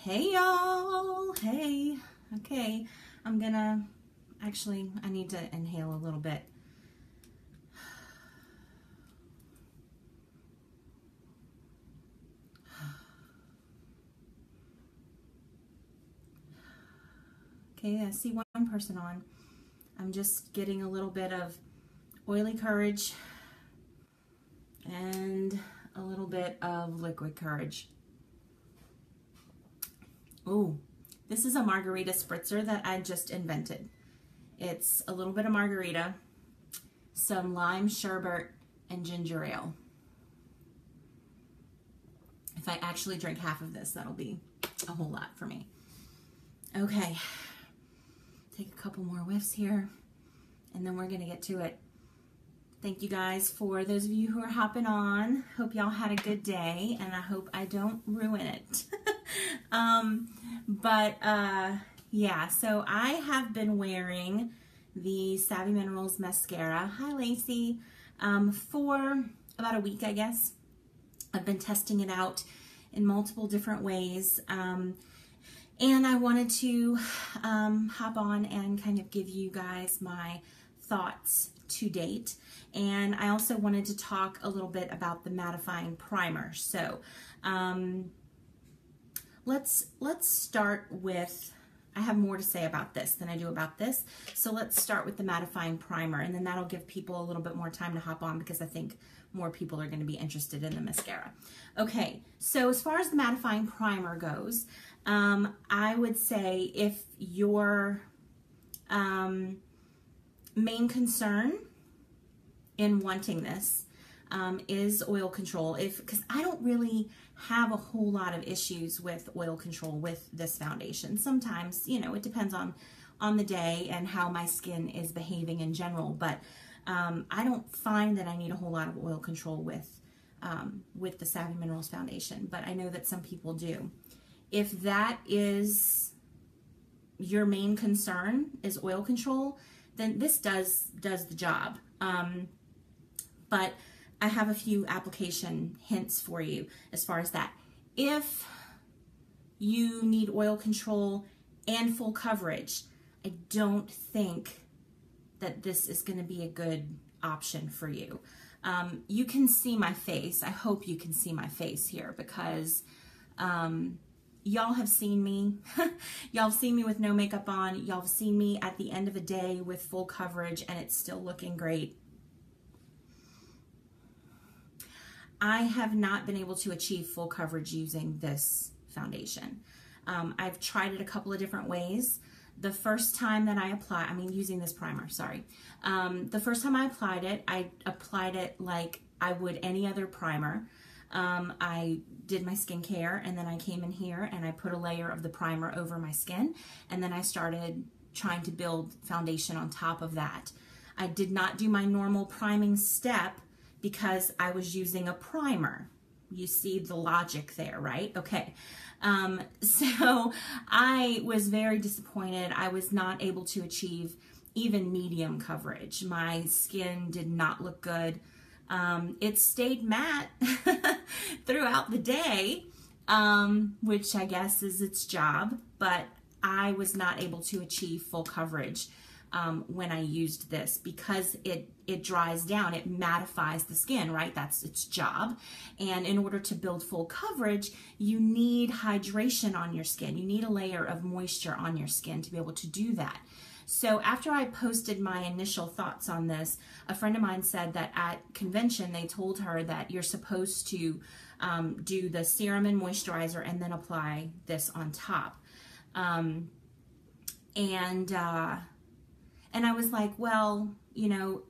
Hey y'all, hey. Okay, I'm gonna, actually, I need to inhale a little bit. Okay, I see one person on. I'm just getting a little bit of oily courage and a little bit of liquid courage. Ooh, this is a margarita spritzer that I just invented. It's a little bit of margarita, some lime sherbet, and ginger ale. If I actually drink half of this, that'll be a whole lot for me. Okay, take a couple more whiffs here, and then we're gonna get to it. Thank you guys for those of you who are hopping on. Hope y'all had a good day, and I hope I don't ruin it. Yeah, so I have been wearing the Savvy Minerals mascara, hi Lacey, for about a week, I guess. I've been testing it out in multiple different ways, and I wanted to hop on and kind of give you guys my thoughts to date. And I also wanted to talk a little bit about the Mattifying Primer. So let's start with, I have more to say about this than I do about this. So let's start with the Mattifying Primer, and then that'll give people a little bit more time to hop on because I think more people are going to be interested in the mascara. Okay, so as far as the Mattifying Primer goes, I would say if your main concern in wanting this is oil control, because I don't really have a whole lot of issues with oil control with this foundation. Sometimes, you know, it depends on the day and how my skin is behaving in general, but I don't find that I need a whole lot of oil control with the Savvy Minerals foundation, but I know that some people do. If that is your main concern, is oil control, then this does the job. But I have a few application hints for you as far as that. If you need oil control and full coverage, I don't think that this is going to be a good option for you. You can see my face. I hope you can see my face here because y'all have seen me. Y'all have seen me with no makeup on. Y'all have seen me at the end of a day with full coverage and it's still looking great. I have not been able to achieve full coverage using this foundation. I've tried it a couple of different ways. The first time that I using this primer, sorry. The first time I applied it like I would any other primer. I did my skincare and then I came in here and I put a layer of the primer over my skin and then I started trying to build foundation on top of that. I did not do my normal priming step because I was using a primer. You see the logic there, right? Okay. So I was very disappointed. I was not able to achieve even medium coverage. My skin did not look good. It stayed matte throughout the day, which I guess is its job, but I was not able to achieve full coverage when I used this because it dries down, it mattifies the skin, right? That's its job. And in order to build full coverage, you need hydration on your skin. You need a layer of moisture on your skin to be able to do that. So after I posted my initial thoughts on this, a friend of mine said that at convention, they told her that you're supposed to do the serum and moisturizer and then apply this on top. And I was like, well, you know,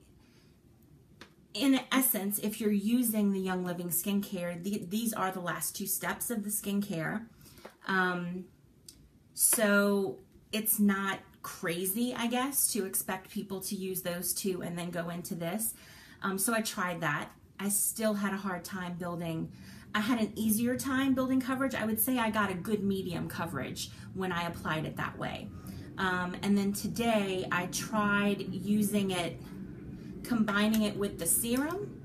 in essence, if you're using the Young Living skincare, these are the last two steps of the skincare. So it's not crazy, I guess, to expect people to use those two and then go into this. So I tried that. I still had a hard time building. I had an easier time building coverage. I would say I got a good medium coverage when I applied it that way. And then today I tried using it, combining it with the serum,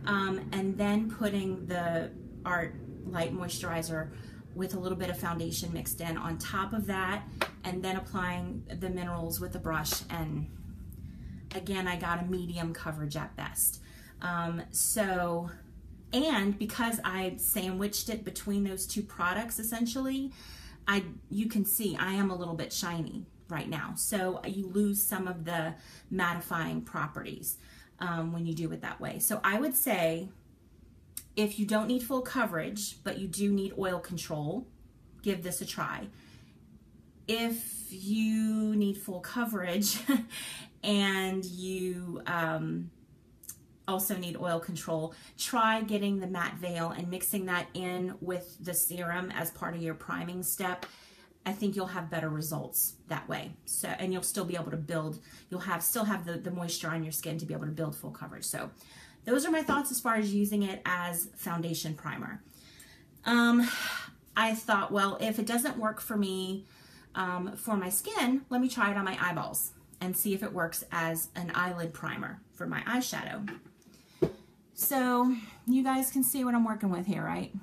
and then putting the Art Light Moisturizer with a little bit of foundation mixed in on top of that, and then applying the minerals with the brush. And again, I got a medium coverage at best. And because I sandwiched it between those two products, essentially, you can see I am a little bit shiny right now. So you lose some of the mattifying properties when you do it that way. So I would say, if you don't need full coverage, but you do need oil control, give this a try. If you need full coverage and you also need oil control, try getting the matte veil and mixing that in with the serum as part of your priming step. I think you'll have better results that way. So, and you'll still be able to build, still have the moisture on your skin to be able to build full coverage. So those are my thoughts as far as using it as foundation primer. I thought, well, if it doesn't work for me for my skin, let me try it on my eyeballs and see if it works as an eyelid primer for my eyeshadow. So you guys can see what I'm working with here, right?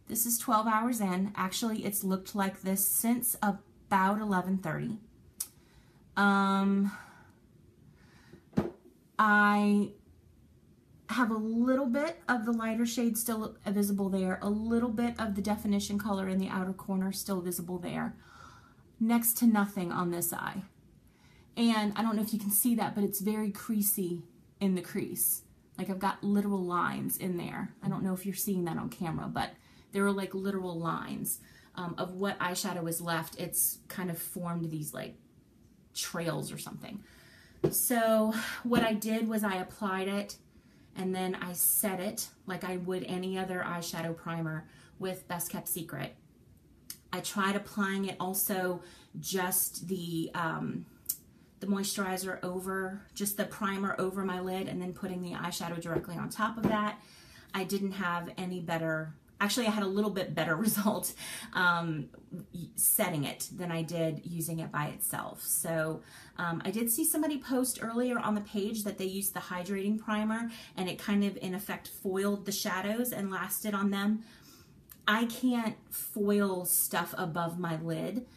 This is 12 hours in. Actually, it's looked like this since about 11:30. I have a little bit of the lighter shade still visible there, a little bit of the definition color in the outer corner still visible there, next to nothing on this eye. And I don't know if you can see that, but it's very creasy in the crease. Like I've got literal lines in there. I don't know if you're seeing that on camera, but there are like literal lines of what eyeshadow is left. It's kind of formed these like trails or something. So what I did was I applied it and then I set it like I would any other eyeshadow primer with Best Kept Secret. I tried applying it also just the moisturizer over, just the primer over my lid, and then putting the eyeshadow directly on top of that. I didn't have any better, actually I had a little bit better result setting it than I did using it by itself. So I did see somebody post earlier on the page that they used the hydrating primer and it kind of in effect foiled the shadows and lasted on them. I can't foil stuff above my lid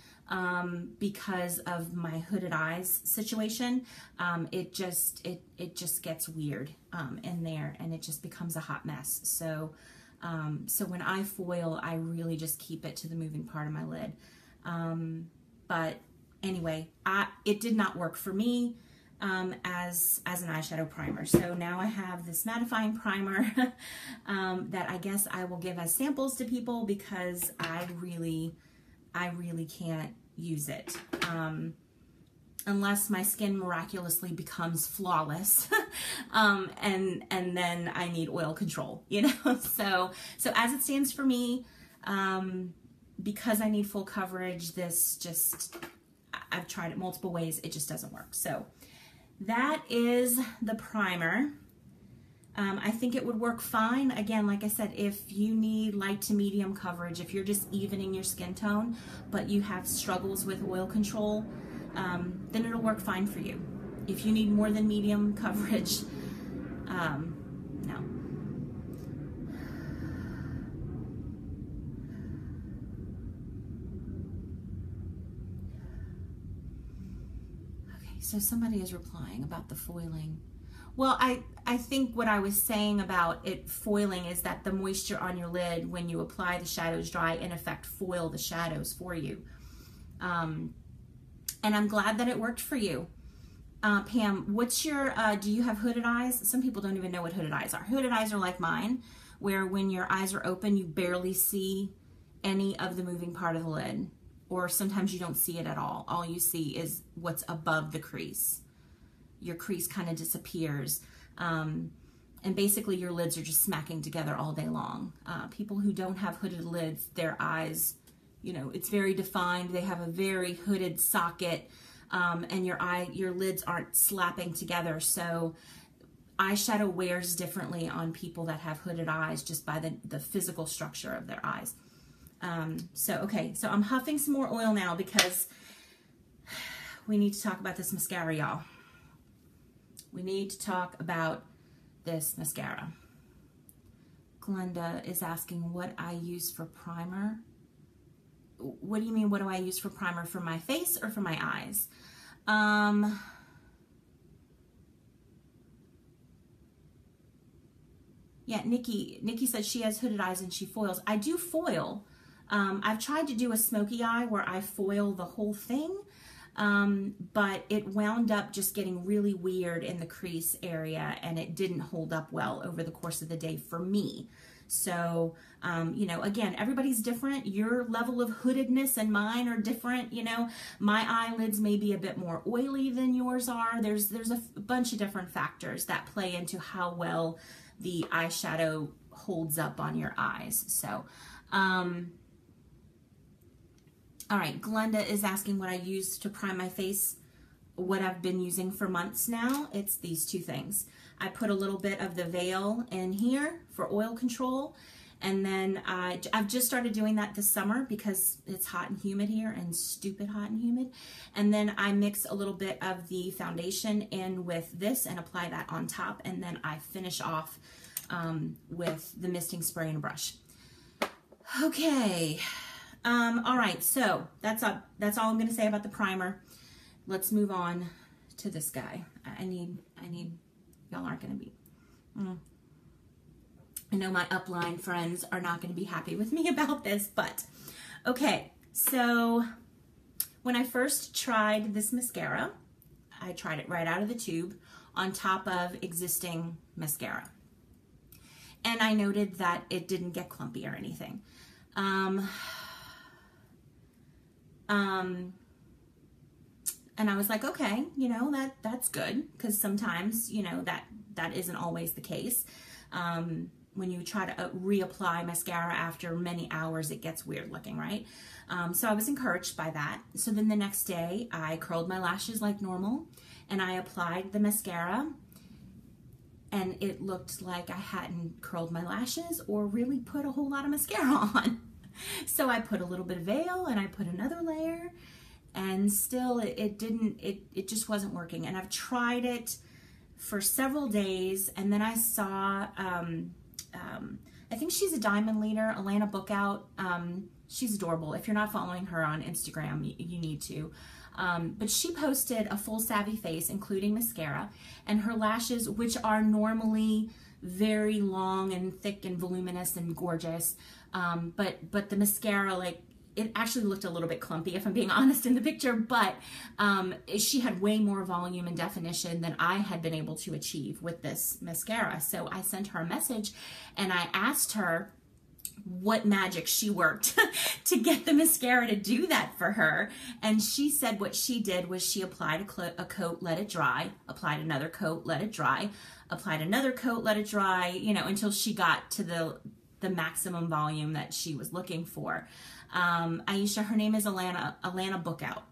because of my hooded eyes situation. It just gets weird in there and it just becomes a hot mess. So so when I foil, I really just keep it to the moving part of my lid. But anyway, it did not work for me as an eyeshadow primer. So now I have this mattifying primer that I guess I will give as samples to people because I really can't use it. Unless my skin miraculously becomes flawless and then I need oil control, you know? So as it stands for me, because I need full coverage, I've tried it multiple ways, it just doesn't work. So that is the primer. I think it would work fine. Again, like I said, if you need light to medium coverage, if you're just evening your skin tone, but you have struggles with oil control, then it'll work fine for you. If you need more than medium coverage, no. Okay, so somebody is replying about the foiling. Well, I think what I was saying about it foiling is that the moisture on your lid when you apply the shadows dry, in effect, foil the shadows for you. And I'm glad that it worked for you. Pam, what's your, do you have hooded eyes? Some people don't even know what hooded eyes are. Hooded eyes are like mine, where when your eyes are open, you barely see any of the moving part of the lid. Or sometimes you don't see it at all. All you see is what's above the crease. Your crease kind of disappears. And basically your lids are just smacking together all day long. People who don't have hooded lids, their eyes, you know, it's very defined. They have a very hooded socket, and your lids aren't slapping together. So eyeshadow wears differently on people that have hooded eyes just by the physical structure of their eyes. Okay, so I'm huffing some more oil now because we need to talk about this mascara, y'all. We need to talk about this mascara. Glenda is asking what I use for primer. What do you mean, what do I use for primer? For my face or for my eyes? Yeah, Nikki said she has hooded eyes and she foils. I do foil. I've tried to do a smoky eye where I foil the whole thing, but it wound up just getting really weird in the crease area, and it didn't hold up well over the course of the day for me. So, you know, again, everybody's different. Your level of hoodedness and mine are different. You know, my eyelids may be a bit more oily than yours are. There's a bunch of different factors that play into how well the eyeshadow holds up on your eyes. So, all right, Glenda is asking what I use to prime my face, what I've been using for months now. It's these two things. I put a little bit of the veil in here for oil control, and then I've just started doing that this summer because it's hot and humid here, and stupid hot and humid. And then I mix a little bit of the foundation in with this and apply that on top, and then I finish off with the misting spray and a brush. Okay. All right, so that's all I'm going to say about the primer. Let's move on to this guy. I need, y'all aren't going to be, I know my upline friends are not going to be happy with me about this, but okay. So when I first tried this mascara, I tried it right out of the tube on top of existing mascara. And I noted that it didn't get clumpy or anything. And I was like, okay, you know, that's good, because sometimes, you know, that isn't always the case. When you try to reapply mascara after many hours, it gets weird looking, right? So I was encouraged by that. So then the next day I curled my lashes like normal, and I applied the mascara, and it looked like I hadn't curled my lashes or really put a whole lot of mascara on. So I put a little bit of veil and I put another layer, and still it just wasn't working. And I've tried it for several days, and then I saw, I think she's a diamond leader, Alana Bookout. She's adorable. If you're not following her on Instagram, you need to. But she posted a full Savvy face, including mascara, and her lashes, which are normally very long and thick and voluminous and gorgeous, but the mascara, like, it actually looked a little bit clumpy, if I'm being honest, in the picture, but she had way more volume and definition than I had been able to achieve with this mascara. So I sent her a message and I asked her what magic she worked to get the mascara to do that for her. And she said what she did was she applied a coat, let it dry, applied another coat, let it dry, applied another coat, let it dry, you know, until she got to the maximum volume that she was looking for. Aisha, her name is Alana Bookout.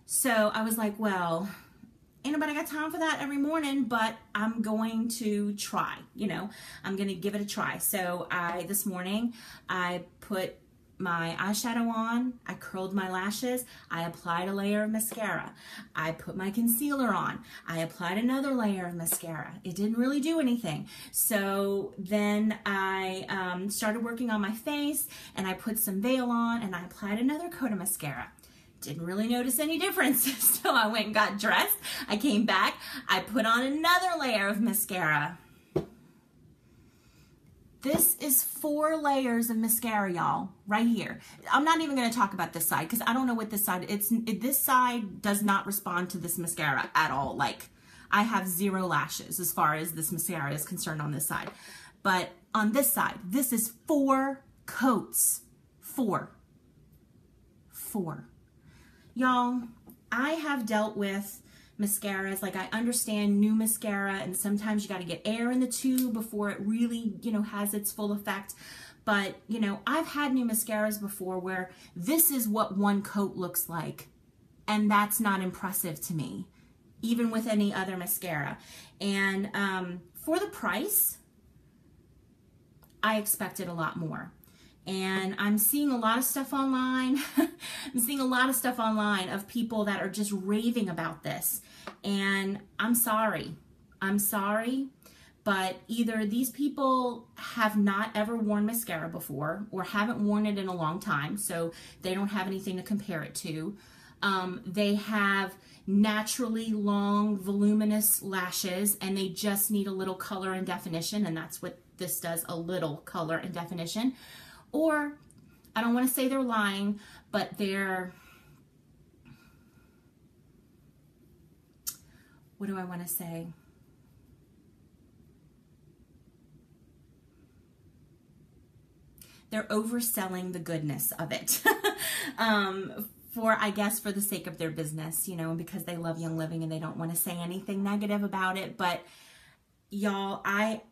So I was like, well, ain't nobody got time for that every morning, but I'm going to try, you know, I'm going to give it a try. So this morning I put my eyeshadow on, I curled my lashes, I applied a layer of mascara, I put my concealer on, I applied another layer of mascara. It didn't really do anything. So then I started working on my face, and I put some veil on, and I applied another coat of mascara. Didn't really notice any difference. So I went and got dressed, I came back, I put on another layer of mascara. This is 4 layers of mascara, y'all, right here. I'm not even going to talk about this side because I don't know what this side, this side does not respond to this mascara at all. Like, I have 0 lashes as far as this mascara is concerned on this side. But on this side, this is 4 coats. 4. Y'all, I have dealt with mascaras, like, I understand new mascara, and sometimes you got to get air in the tube before it really, you know, has its full effect. But, you know, I've had new mascaras before where this is what 1 coat looks like, and that's not impressive to me, even with any other mascara. And for the price, I expected a lot more. And I'm seeing a lot of stuff online. I'm seeing a lot of stuff online of people that are just raving about this. And I'm sorry. I'm sorry, but either these people have not ever worn mascara before or haven't worn it in a long time, so they don't have anything to compare it to. They have naturally long, voluminous lashes, and they just need a little color and definition, and that's what this does, a little color and definition. Or, I don't want to say they're lying, but they're, what do I want to say? They're overselling the goodness of it. I guess, for the sake of their business, you know, and because they love Young Living and they don't want to say anything negative about it. But y'all, I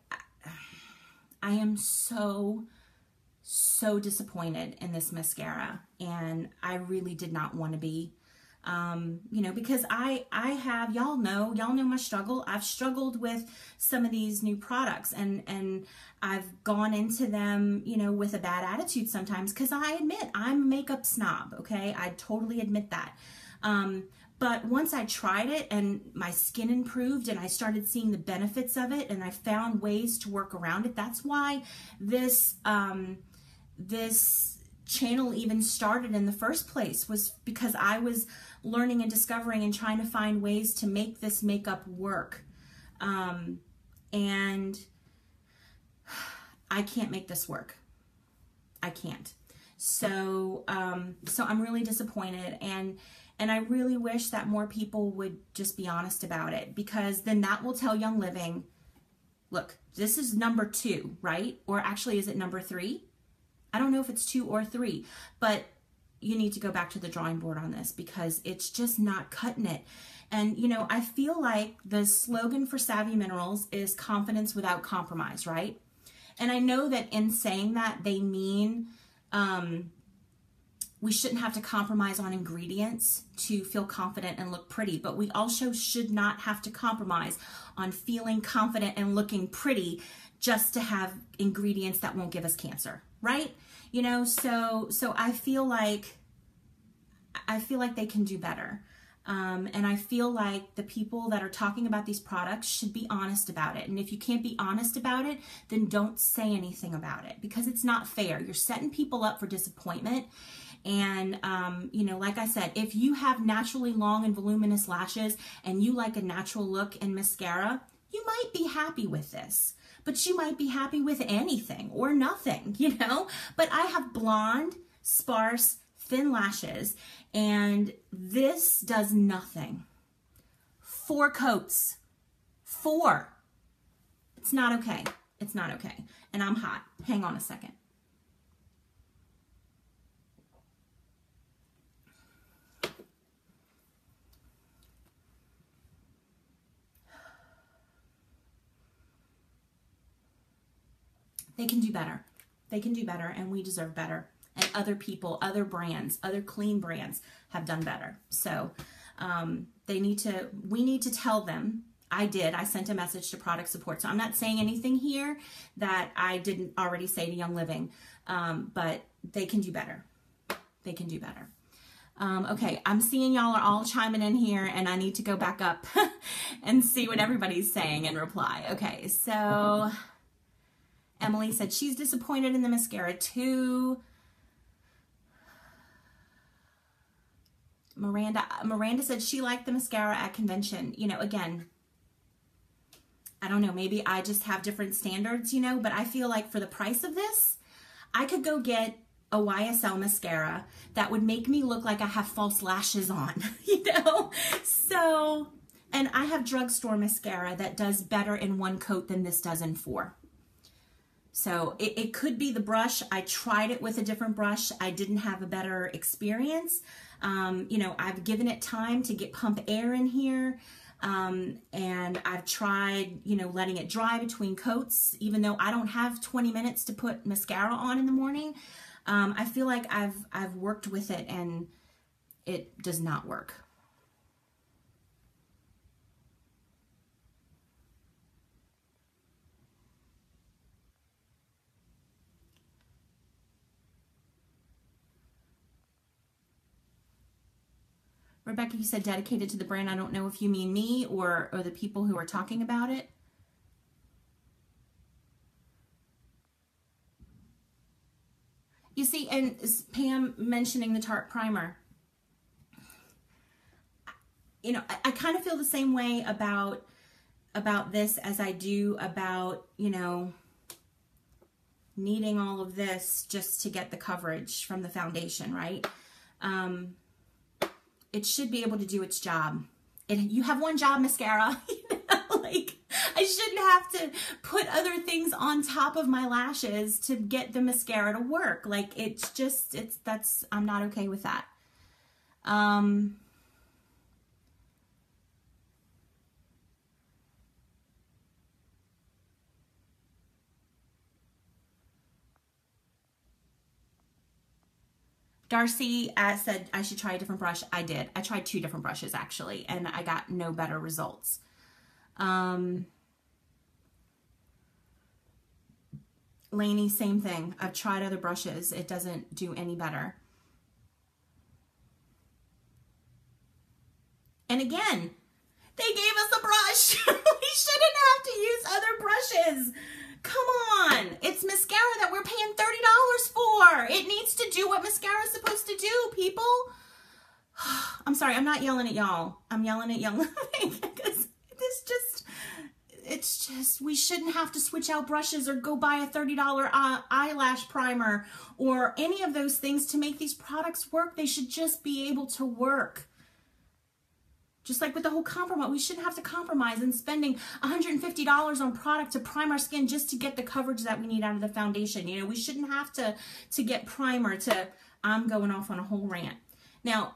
am so disappointed in this mascara, and I really did not want to be, you know, because I have, y'all know my struggle. I've struggled with some of these new products, and I've gone into them, you know, with a bad attitude sometimes, because I admit I'm a makeup snob, okay? I totally admit that. But once I tried it and my skin improved and I started seeing the benefits of it and I found ways to work around it, that's why this, this channel even started in the first place, was because I was learning and discovering and trying to find ways to make this makeup work. And I can't make this work. I can't. So I'm really disappointed, and I really wish that more people would just be honest about it, because then that will tell Young Living, look, this is number 2, right? Or actually, is it number 3? I don't know if it's 2 or 3, but you need to go back to the drawing board on this, because it's just not cutting it. And, you know, I feel like the slogan for Savvy Minerals is confidence without compromise, right? And I know that in saying that, they mean we shouldn't have to compromise on ingredients to feel confident and look pretty, but we also should not have to compromise on feeling confident and looking pretty just to have ingredients that won't give us cancer, right? You know, so I feel like they can do better. And I feel like the people that are talking about these products should be honest about it. And if you can't be honest about it, then don't say anything about it, because it's not fair. You're setting people up for disappointment. And, you know, like I said, if you have naturally long and voluminous lashes and you like a natural look in mascara, you might be happy with this. But you might be happy with anything or nothing, you know? But I have blonde, sparse, thin lashes, and this does nothing. 4 coats. 4. It's not okay. It's not okay. And I'm hot. Hang on a second. They can do better. They can do better, and we deserve better. And other people, other brands, other clean brands have done better. So we need to tell them. I sent a message to product support. So I'm not saying anything here that I didn't already say to Young Living, but they can do better. They can do better. Okay, I'm seeing y'all are all chiming in here, and I need to go back up and see what everybody's saying and reply. Okay, so Emily said she's disappointed in the mascara too. Miranda said she liked the mascara at convention. You know, again, I don't know, maybe I just have different standards, you know, but I feel like for the price of this, I could go get a YSL mascara that would make me look like I have false lashes on, you know? So, and I have drugstore mascara that does better in 1 coat than this does in 4. So it could be the brush. I tried it with a different brush. I didn't have a better experience. You know, I've given it time to get pump air in here. And I've tried, you know, letting it dry between coats, even though I don't have 20 minutes to put mascara on in the morning. I feel like I've worked with it and it does not work. Rebecca, you said dedicated to the brand. I don't know if you mean me or the people who are talking about it. You see, and Pam mentioning the Tarte primer, you know, I kind of feel the same way about this as I do about, you know, needing all of this just to get the coverage from the foundation, right? It should be able to do its job. You have one job, mascara. You know, like, I shouldn't have to put other things on top of my lashes to get the mascara to work. Like, it's just, I'm not okay with that. Darcy said I should try a different brush. I did. I tried 2 different brushes actually, and I got no better results. Lainey, same thing. I've tried other brushes. It doesn't do any better. And again, they gave us a brush. We shouldn't have to use other brushes. Come on. It's mascara that we're paying $30 for. It needs to do what mascara is supposed to do, people. I'm sorry, I'm not yelling at y'all. I'm yelling at Young Living because it's just, we shouldn't have to switch out brushes or go buy a $30 eyelash primer or any of those things to make these products work. They should just be able to work. Just like with the whole compromise, we shouldn't have to compromise in spending $150 on product to prime our skin just to get the coverage that we need out of the foundation. You know, we shouldn't have to get primer to, I'm going off on a whole rant. Now,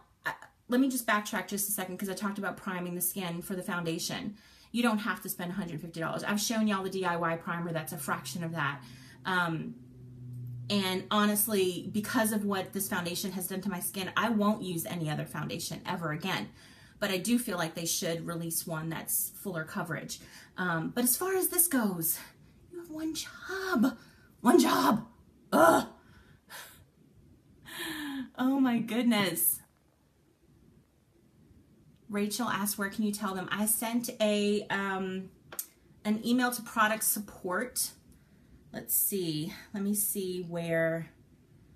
let me just backtrack just a second because I talked about priming the skin for the foundation. You don't have to spend $150. I've shown y'all the DIY primer that's a fraction of that. And honestly, because of what this foundation has done to my skin, I won't use any other foundation ever again. But I do feel like they should release one that's fuller coverage. But as far as this goes, you have one job. One job. Ugh. Oh my goodness. Rachel asked, where can you tell them? I sent an email to product support. Let's see. Let me see where,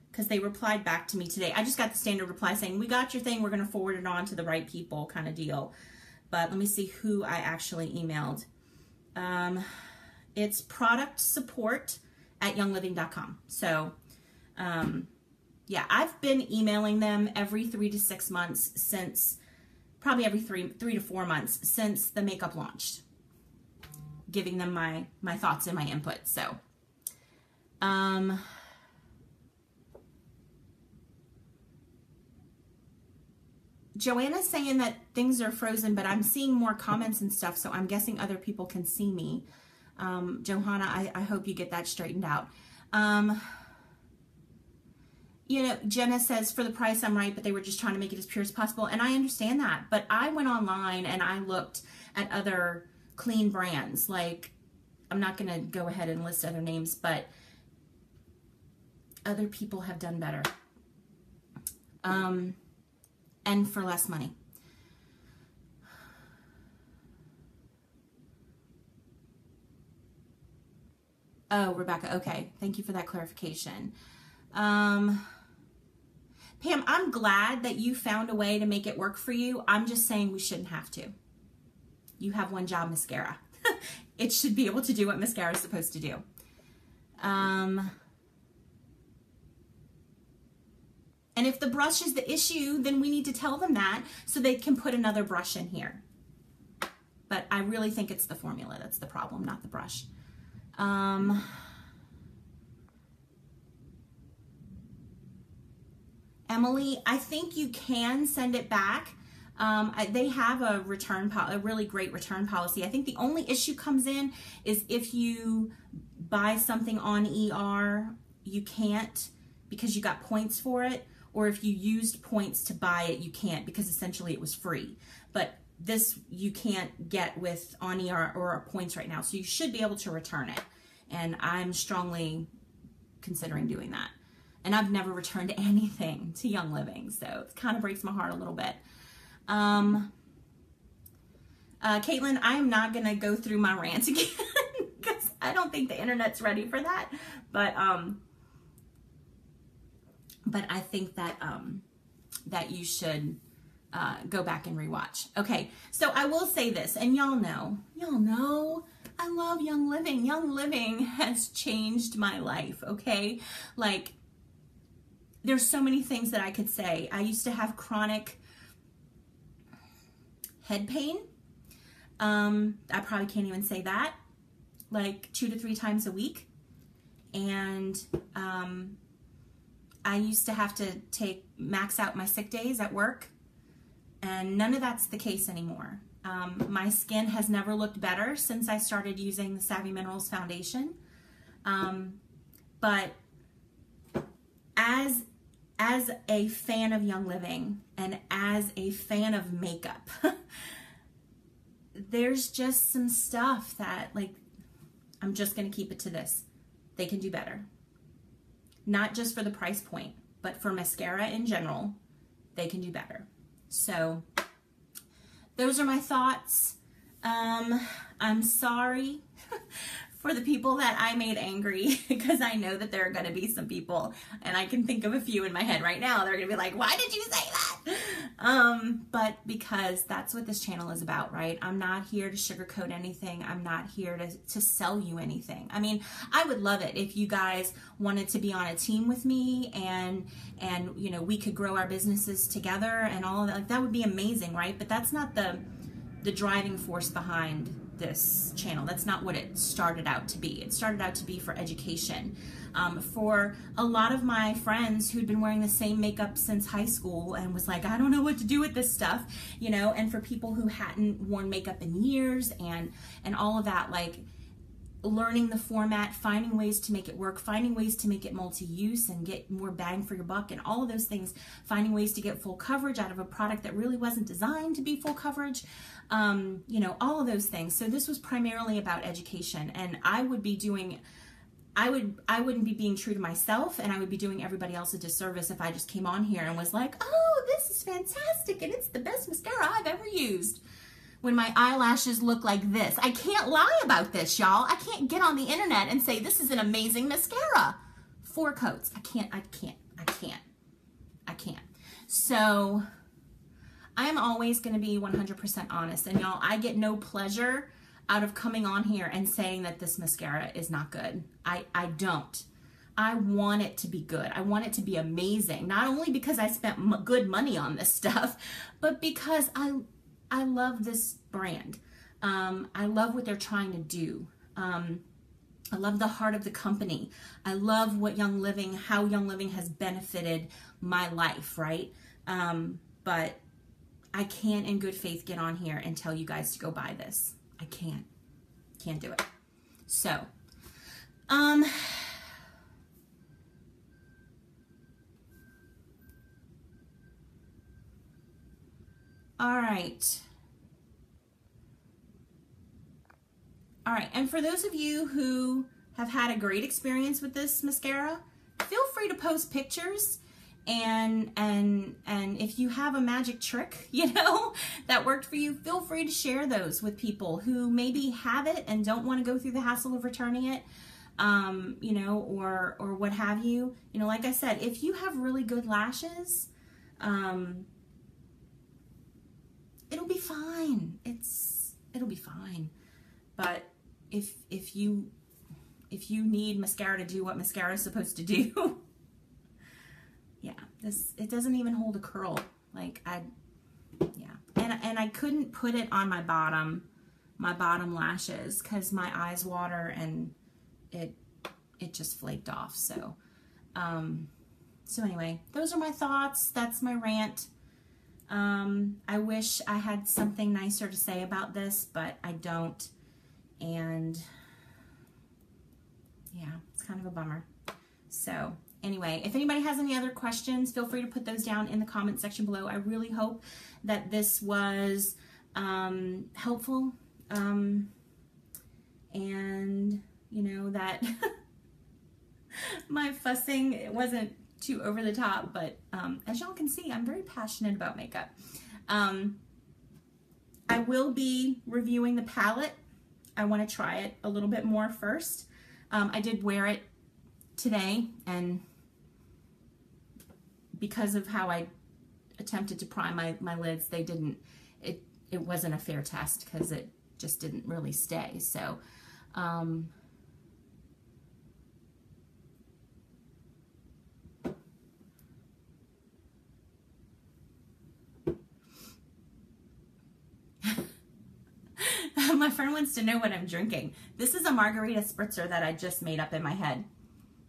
because they replied back to me today. I just got the standard reply saying, we got your thing, we're going to forward it on to the right people kind of deal. But let me see who I actually emailed. It's product support at youngliving.com. So, yeah, I've been emailing them every 3 to 6 months since, probably every 3 to 4 months since the makeup launched, giving them my thoughts and my input. So, Joanna's saying that things are frozen, but I'm seeing more comments and stuff, so I'm guessing other people can see me. Johanna, I hope you get that straightened out. You know, Jenna says, for the price, I'm right, but they were just trying to make it as pure as possible, and I understand that, but I went online and I looked at other clean brands. Like, I'm not going to go ahead and list other names, but other people have done better. And for less money. Oh, Rebecca, okay. Thank you for that clarification. Pam, I'm glad that you found a way to make it work for you. I'm just saying we shouldn't have to. You have one job, mascara. It should be able to do what mascara is supposed to do. And if the brush is the issue, then we need to tell them that so they can put another brush in here. But I really think it's the formula that's the problem, not the brush. Emily, I think you can send it back. They have a really great return policy. I think the only issue comes in is if you buy something on ER, you can't because you got points for it. Or if you used points to buy it, you can't because essentially it was free. But this you can't get with on ER or points right now. So you should be able to return it. And I'm strongly considering doing that. And I've never returned anything to Young Living. So it kind of breaks my heart a little bit. Caitlin, I am not going to go through my rant again because I don't think the internet's ready for that. But but I think that, that you should go back and rewatch. Okay, so I will say this, and y'all know, I love Young Living. Young Living has changed my life, okay? Like, there's so many things that I could say. I used to have chronic head pain. I probably can't even say that, like 2 to 3 times a week. And I used to have to max out my sick days at work, and none of that's the case anymore. My skin has never looked better since I started using the Savvy Minerals foundation. But as a fan of Young Living and as a fan of makeup, there's just some stuff that, like, I'm just going to keep it to this. They can do better. Not just for the price point, but for mascara in general, they can do better. So those are my thoughts. I'm sorry for the people that I made angry, because I know that there are going to be some people, and I can think of a few in my head right now, they're going to be like, why did you say that? But because that's what this channel is about, right? I'm not here to sugarcoat anything. I'm not here to sell you anything. I mean, I would love it if you guys wanted to be on a team with me, and you know, we could grow our businesses together and all of that. Like, that would be amazing, right? But that's not the driving force behind this channel. That's not what it started out to be. It started out to be for education. For a lot of my friends who'd been wearing the same makeup since high school and was like, I don't know what to do with this stuff, you know, and for people who hadn't worn makeup in years and all of that, like, learning the format, finding ways to make it work, finding ways to make it multi-use and get more bang for your buck, and all of those things, finding ways to get full coverage out of a product that really wasn't designed to be full coverage, you know, all of those things. So this was primarily about education, and I wouldn't be being true to myself, and I would be doing everybody else a disservice if I just came on here and was like, oh, this is fantastic and it's the best mascara I've ever used, when my eyelashes look like this. I can't lie about this, y'all. I can't get on the internet and say this is an amazing mascara. 4 coats. I can't. So I am always going to be 100% honest. And y'all, I get no pleasure out of coming on here and saying that this mascara is not good. I don't. I want it to be good. I want it to be amazing. Not only because I spent good money on this stuff, but because I love this brand. I love what they're trying to do. I love the heart of the company. I love what Young Living, how Young Living has benefited my life, right? But I can't in good faith get on here and tell you guys to go buy this. I can't do it. So, all right. All right, and for those of you who have had a great experience with this mascara, feel free to post pictures, and if you have a magic trick, you know, that worked for you, feel free to share those with people who maybe have it and don't want to go through the hassle of returning it, you know, or what have you. You know, like I said, if you have really good lashes, it'll be fine. It'll be fine. But if you need mascara to do what mascara is supposed to do, yeah, it doesn't even hold a curl. Like, yeah. And I couldn't put it on my bottom lashes because my eyes water and it just flaked off. So anyway, those are my thoughts. That's my rant. I wish I had something nicer to say about this, but I don't. And yeah, it's kind of a bummer. So anyway, if anybody has any other questions, feel free to put those down in the comment section below. I really hope that this was helpful, and you know, that my fussing, it wasn't too over the top, but as y'all can see, I'm very passionate about makeup. I will be reviewing the palette. I want to try it a little bit more first. I did wear it today, and because of how I attempted to prime my lids, they didn't, it wasn't a fair test because it just didn't really stay. So, my friend wants to know what I'm drinking. This is a margarita spritzer that I just made up in my head.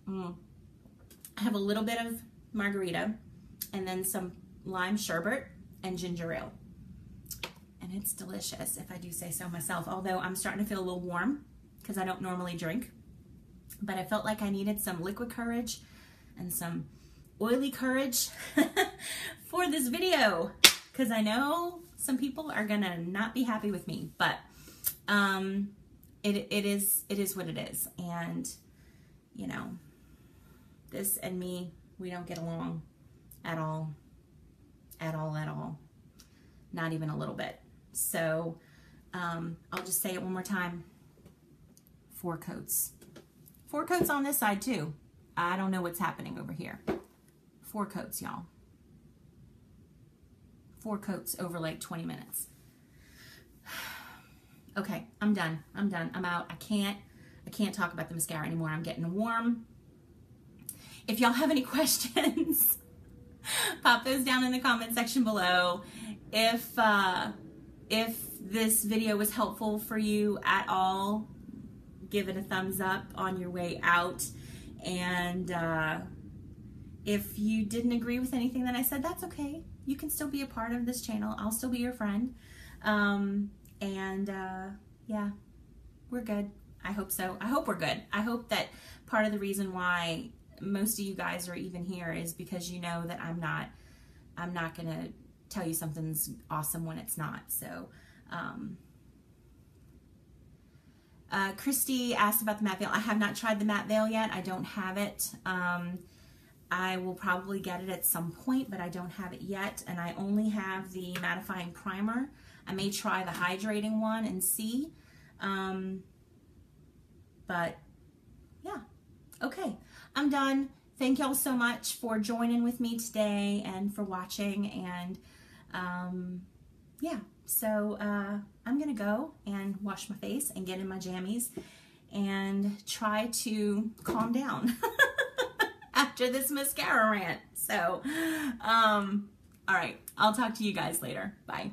I have a little bit of margarita and then some lime sherbet and ginger ale. And it's delicious, if I do say so myself, although I'm starting to feel a little warm because I don't normally drink. But I felt like I needed some liquid courage and some oily courage for this video, because I know some people are gonna not be happy with me, but it is what it is. And you know, this and me, we don't get along at all, not even a little bit. So I'll just say it one more time. 4 coats. 4 coats on this side too. I don't know what's happening over here. 4 coats, y'all. 4 coats over like 20 minutes. Okay, I'm done. I'm out. I can't talk about the mascara anymore. I'm getting warm. If y'all have any questions, pop those down in the comment section below. If this video was helpful for you at all, give it a thumbs up on your way out. And if you didn't agree with anything that I said, that's okay. You can still be a part of this channel. I'll still be your friend. Yeah, we're good. I hope so. I hope we're good. I hope that part of the reason why most of you guys are even here is because you know that I'm not gonna tell you something's awesome when it's not. So Christy asked about the matte veil. I have not tried the matte veil yet. I don't have it. I will probably get it at some point, but I don't have it yet. And I only have the mattifying primer. I may try the hydrating one and see. But yeah, okay, I'm done. Thank y'all so much for joining with me today and for watching. And yeah, so I'm gonna go and wash my face and get in my jammies and try to calm down after this mascara rant. So, all right, I'll talk to you guys later. Bye.